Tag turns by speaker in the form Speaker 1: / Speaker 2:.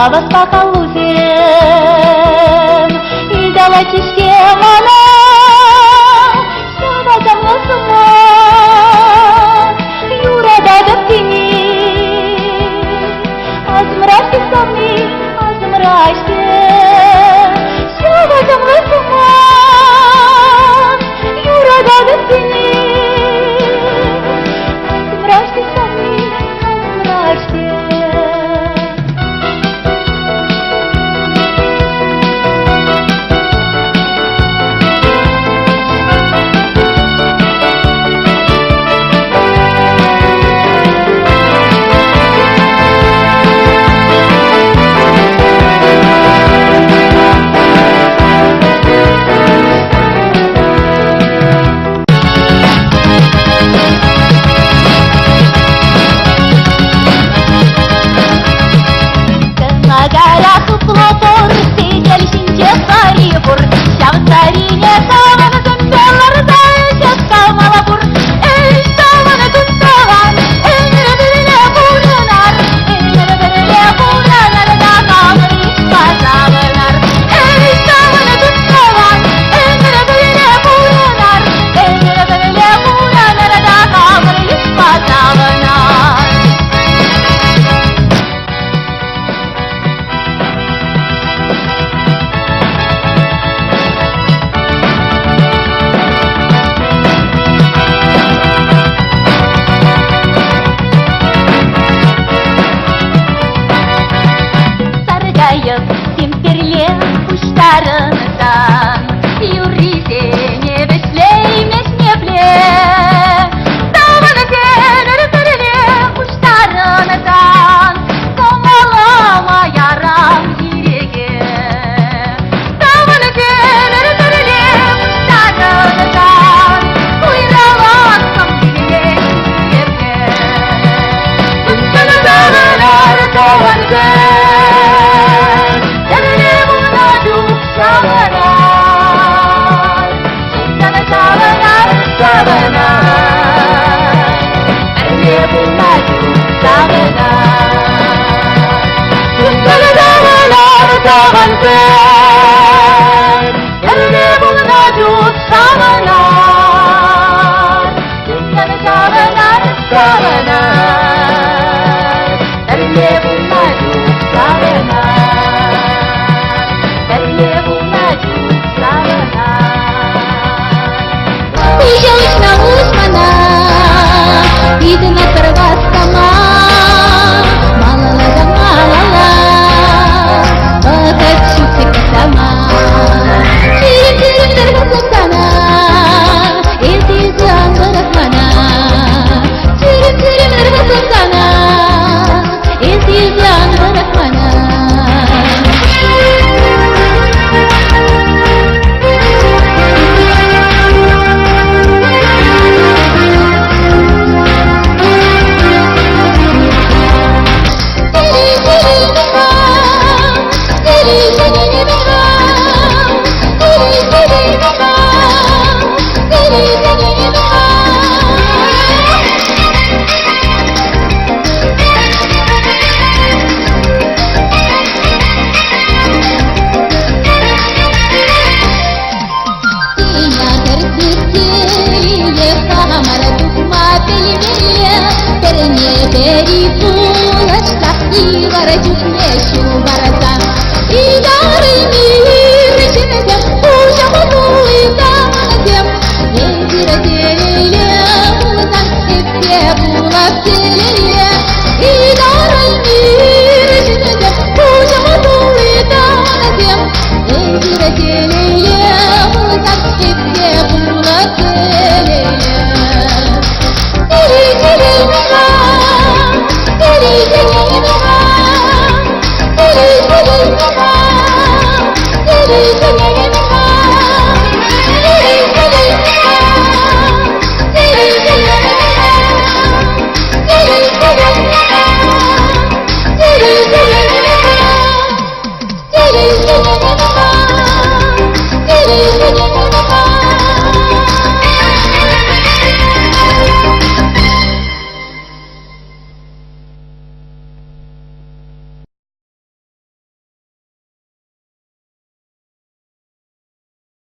Speaker 1: вас пока лузем, и давайте всем она, все возомно с ума, Юра дадет тени, азмрачьте сами, азмрачьте, все возомно с ума, Юра дадет тени, азмрачьте сами, азмрачьте. Simperle kuşlarından Yuri seni besleymiş neble Dağını gelir terle kuşlarından Kovalama yaram yüreğe Dağını gelir terle kuşlarından Uyralasam diline neble Üstünü dağılar doğandı Видно торвас сама, малала, покачуся сама. Чирим торвас сама, эти замбарах мана. Чирим торвас сама, эти замбарах мана. Перепулочка и воротник мне шубара.